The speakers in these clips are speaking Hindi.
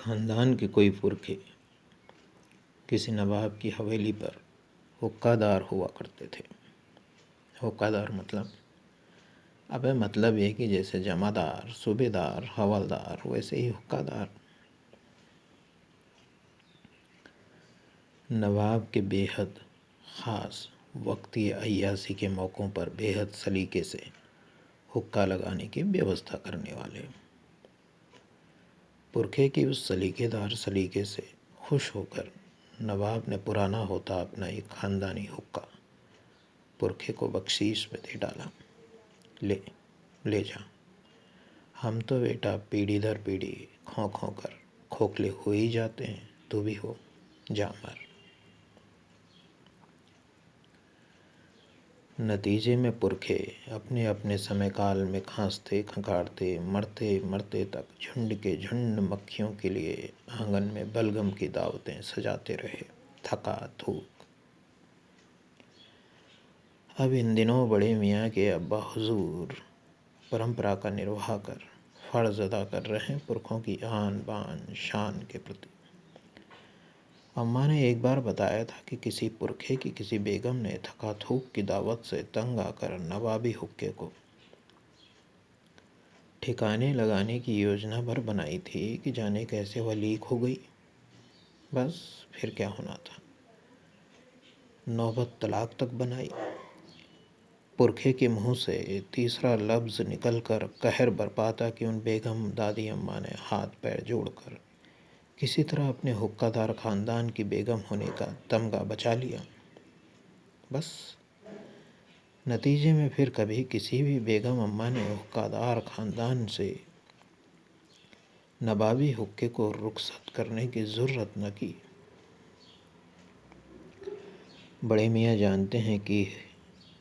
खानदान के कोई पुरखे किसी नवाब की हवेली पर हुक्कादार हुआ करते थे। हुक्कादार मतलब ये कि जैसे जमादार, सूबेदार, हवलदार, वैसे ही हुक्कादार। नवाब के बेहद ख़ास वक्ती अय्यासी के मौक़ों पर बेहद सलीके से हुक्का लगाने की व्यवस्था करने वाले। पुरखे की उस सलीकेदार सलीके से खुश होकर नवाब ने पुराना होता अपना एक ख़ानदानी हुक्का पुरखे को बख्शीश में दे डाला। ले जा, हम तो बेटा पीढ़ी दर पीढ़ी खो खो कर खोखले हो ही जाते हैं, तू भी हो, जा मर। नतीजे में पुरखे अपने अपने समय काल में खांसते खंगारते मरते मरते तक झुंड के झुंड मक्खियों के लिए आंगन में बलगम की दावतें सजाते रहे, थका थूक। अब इन दिनों बड़े मियाँ के अब्बा हुजूर परंपरा का निर्वाह कर फ़र्ज़ अदा कर रहे हैं पुरखों की आन बान शान के प्रति। अम्मा ने एक बार बताया था कि किसी पुरखे की किसी बेगम ने थका थूक की दावत से तंग आकर नवाबी हुक्के को ठिकाने लगाने की योजना भर बनाई थी कि जाने कैसे वह लीक हो गई। बस फिर क्या होना था, नौबत तलाक तक बनाई। पुरखे के मुंह से तीसरा लफ्ज़ निकलकर कहर बरपाता कि उन बेगम दादी अम्मा ने हाथ पैर जोड़कर किसी तरह अपने हुक्कादार ख़ानदान की बेगम होने का तमगा बचा लिया। बस नतीजे में फिर कभी किसी भी बेगम अम्मा ने हुक्कादार ख़ानदान से नवाबी हुक्के को रुखसत करने की ज़रूरत न की। बड़े मियाँ जानते हैं कि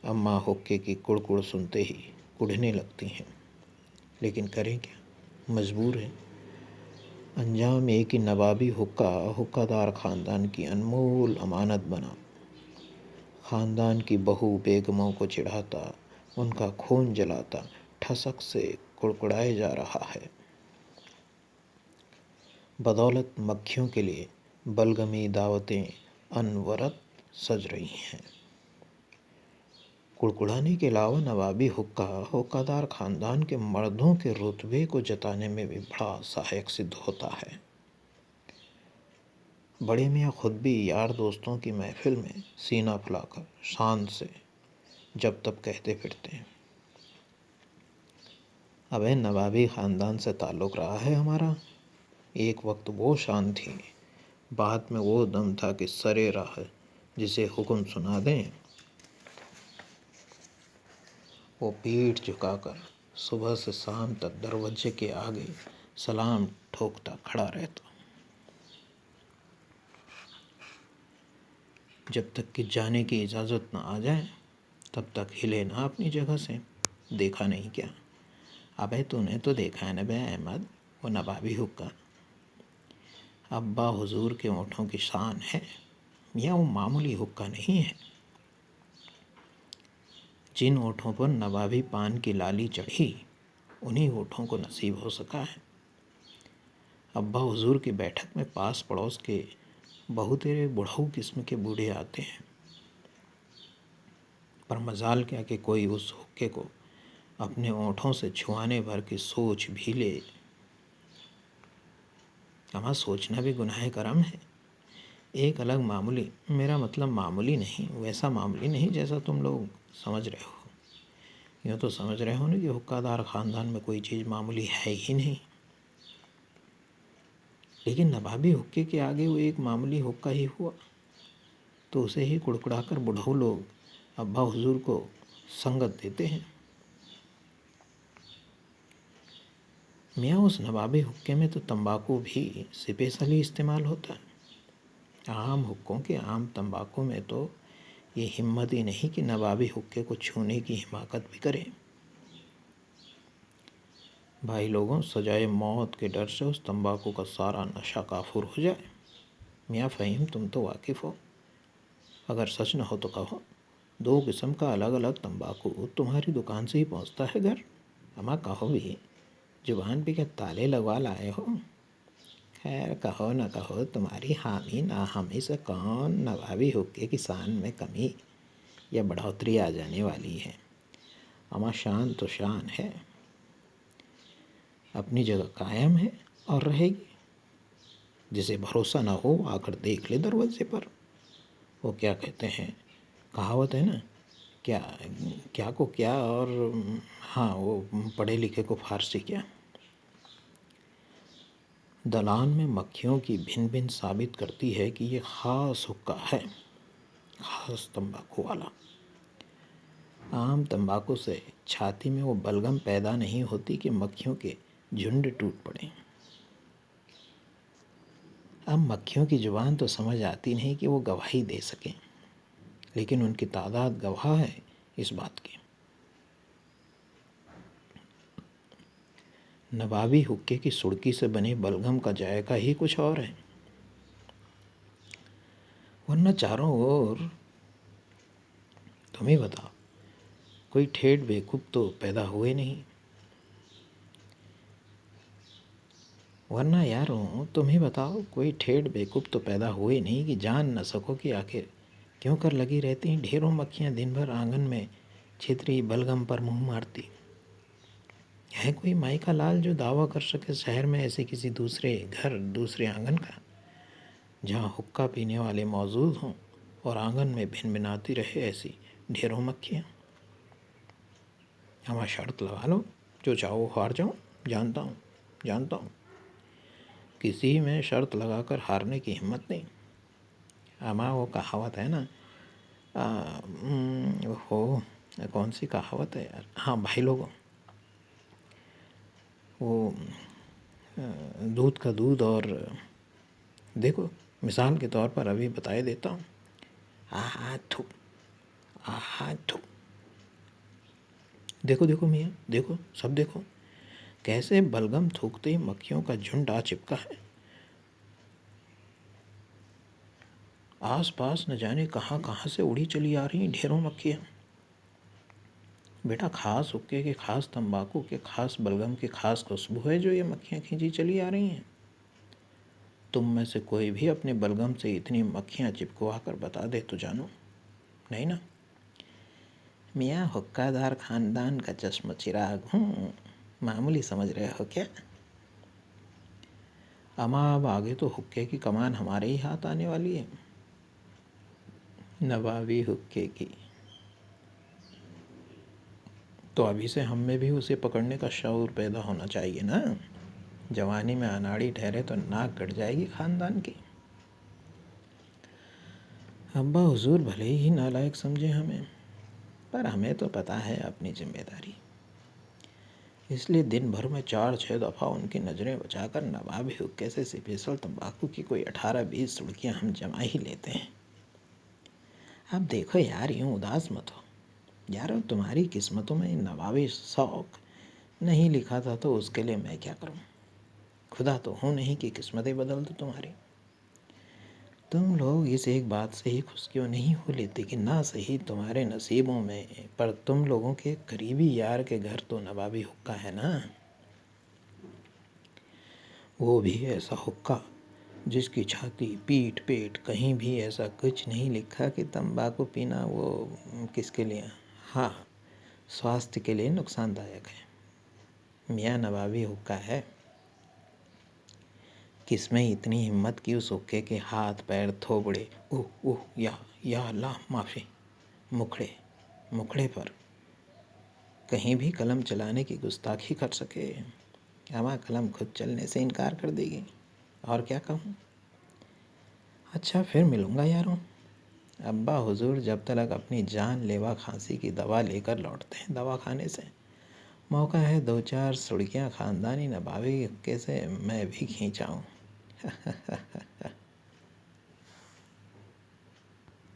अम्मा हुक्के की कुड़कुड़ सुनते ही कुढ़ने लगती हैं, लेकिन करें क्या, मजबूर हैं। अंजाम एक कि नवाबी हुक्का हुक्कादार ख़ानदान की अनमोल अमानत बना, ख़ानदान की बहू बेगमों को चिढ़ाता, उनका खून जलाता ठसक से कुड़कुड़ाए जा रहा है। बदौलत मक्खियों के लिए बलगमी दावतें अनवरत सज रही हैं। कुड़कुड़ाने के अलावा नवाबी हुक्का हुक्कादार ख़ानदान के मर्दों के रुतबे को जताने में भी बड़ा सहायक सिद्ध होता है। बड़े मियाँ खुद भी यार दोस्तों की महफिल में सीना फुलाकर शान से जब तब कहते फिरते हैं, अबे नवाबी ख़ानदान से ताल्लुक़ रहा है हमारा। एक वक्त वो शान थी, बाद में वो दम था कि सरे राह जिसे हुक्म सुना दें वो पीठ झुकाकर सुबह से शाम तक दरवाजे के आगे सलाम ठोकता खड़ा रहता। जब तक कि जाने की इजाज़त न आ जाए तब तक हिले ना अपनी जगह से। देखा नहीं क्या, अबे तूने तो देखा है ना बे अहमद, वो नवाबी हुक्का अब्बा हुजूर के ओंठों की शान है, या वो मामूली हुक्का नहीं है। जिन ओंठों पर नवाबी पान की लाली चढ़ी, उन्हीं ओंठों को नसीब हो सका है। अब्बा हुजूर की बैठक में पास पड़ोस के बहुतेरे बुढ़ऊ किस्म के बूढ़े आते हैं, पर मजाल क्या कि कोई उस हुक्के को अपने ओंठों से छुआने भर की सोच भी ले। अमा सोचना भी गुनाह करम है। एक अलग मामूली, मेरा मतलब मामूली नहीं, वैसा मामूली नहीं जैसा तुम लोग समझ रहे हो। यूँ तो समझ रहे हो ना कि हुक्कादार ख़ानदान में कोई चीज़ मामूली है ही नहीं, लेकिन नवाबी हुक्के के आगे वो एक मामूली हुक्का ही हुआ, तो उसे ही कुड़कुड़ाकर बुढ़ऊ लोग अब्बा हुजूर को संगत देते हैं। मियाँ उस नवाबी हुक्के में तो तंबाकू भी स्पेशली इस्तेमाल होता है। आम हुक्कों के आम तंबाकू में तो ये हिम्मत ही नहीं कि नवाबी हुक्के को छूने की हिमाकत भी करें। भाई लोगों, सजाए मौत के डर से उस तंबाकू का सारा नशा काफूर हो जाए। मियाँ फ़हीम, तुम तो वाकिफ़ हो, अगर सच न हो तो कहो। 2 किस्म का अलग अलग तंबाकू तुम्हारी दुकान से ही पहुँचता है घर। अमा कहो भी, जुबान पे क्या ताले लगवा लाए हो? खैर कहो न कहो, तुम्हारी हामी ना हामी से कौन नवाबी हुक्के की शान में कमी या बढ़ोतरी आ जाने वाली है। अमा शान तो शान है, अपनी जगह कायम है और रहेगी। जिसे भरोसा ना हो आकर देख ले दरवाजे पर। वो क्या कहते हैं, कहावत है ना, क्या क्या को क्या, और हाँ वो पढ़े लिखे को फारसी क्या। दलान में मक्खियों की भिन भिन साबित करती है कि ये ख़ास हुक्का है, ख़ास तंबाकू वाला। आम तंबाकू से छाती में वो बलगम पैदा नहीं होती कि मक्खियों के झुंड टूट पड़े। अब मक्खियों की जुबान तो समझ आती नहीं कि वो गवाही दे सकें, लेकिन उनकी तादाद गवाह है इस बात की। नवाबी हुक्के की सुड़की से बने बलगम का जायका ही कुछ और है, वरना चारों ओर तुम ही बताओ, कोई ठेठ बेवकूफ़ तो पैदा हुए नहीं। वरना यारों तुम ही बताओ, कोई ठेठ बेवकूफ़ तो पैदा हुए नहीं कि जान न सको कि आखिर क्यों कर लगी रहती हैं ढेरों मक्खियाँ दिन भर आंगन में छितरी बलगम पर मुंह मारती। है कोई माई का लाल जो दावा कर सके शहर में ऐसे किसी दूसरे घर, दूसरे आंगन का, जहाँ हुक्का पीने वाले मौजूद हों और आंगन में भिनभिनाती रहे ऐसी ढेरों मक्खियाँ। हमारा शर्त लगा लो, जो चाहो हार जाओ, जानता हूँ किसी में शर्त लगाकर हारने की हिम्मत नहीं। अमा वो कहावत है ना, वो कौन सी कहावत है यार, हाँ भाई लोगों, वो दूध का दूध, और देखो मिसाल के तौर पर अभी बताए देता हूँ। आहा थू, देखो देखो मियाँ, देखो सब देखो, कैसे बलगम थूकते ही मक्खियों का झुंड आ चिपका है। आस पास न जाने कहाँ कहाँ से उड़ी चली आ रही ढेरों मक्खियाँ। बेटा खास हुक्के के, खास तंबाकू के, खास बलगम की खास खुशबू है जो ये मक्खियाँ खींची चली आ रही हैं। तुम में से कोई भी अपने बलगम से इतनी मक्खियाँ चिपकवा कर बता दे तो जानो। नहीं ना, मियाँ हुक्कादार खानदान का चश्म चिराग हूँ, मामूली समझ रहे हो क्या। अमा अब आगे तो हुक्के की कमान हमारे ही हाथ आने वाली है, नवाबी हुक्के की। तो अभी से हम में भी उसे पकड़ने का शऊर पैदा होना चाहिए ना। जवानी में अनाड़ी ठहरे तो नाक कट जाएगी खानदान की। अब्बा हुजूर भले ही नालायक समझे हमें, पर हमें तो पता है अपनी जिम्मेदारी। इसलिए दिन भर में 4-6 दफ़ा उनकी नज़रें बचाकर नवाबी हुक्के से स्पेशल तंबाकू की कोई 18-20 सुड़कियाँ हम जमा ही लेते हैं। अब देखो यार, यूँ उदास मत हो यारो, तुम्हारी किस्मतों में नवाबी शौक़ नहीं लिखा था तो उसके लिए मैं क्या करूँ। खुदा तो हूँ नहीं कि किस्मतें बदल दूँ तुम्हारी। तुम लोग इस एक बात से ही खुश क्यों नहीं हो लेते कि ना सही तुम्हारे नसीबों में, पर तुम लोगों के करीबी यार के घर तो नवाबी हुक्का है ना। वो भी ऐसा हुक्का जिसकी छाती, पीठ, पेट कहीं भी ऐसा कुछ नहीं लिखा कि तंबाकू पीना वो किसके लिए, हाँ स्वास्थ्य के लिए नुकसानदायक है। मियाँ नवाबी हुक्का है। किसमें इतनी हिम्मत कि उस हुक्के के हाथ पैर थोबड़े, ओह या अल्लाह माफ़ी, मुखड़े पर कहीं भी कलम चलाने की गुस्ताखी कर सके। अमा कलम खुद चलने से इनकार कर देगी, और क्या कहूँ। अच्छा फिर मिलूँगा यारों। अब्बा हुजूर जब तक अपनी जानलेवा खांसी की दवा लेकर लौटते हैं दवाखाने से, मौका है 2-4 सुड़कियाँ ख़ानदानी नवाबी हुक्के से मैं भी खींच आऊँ।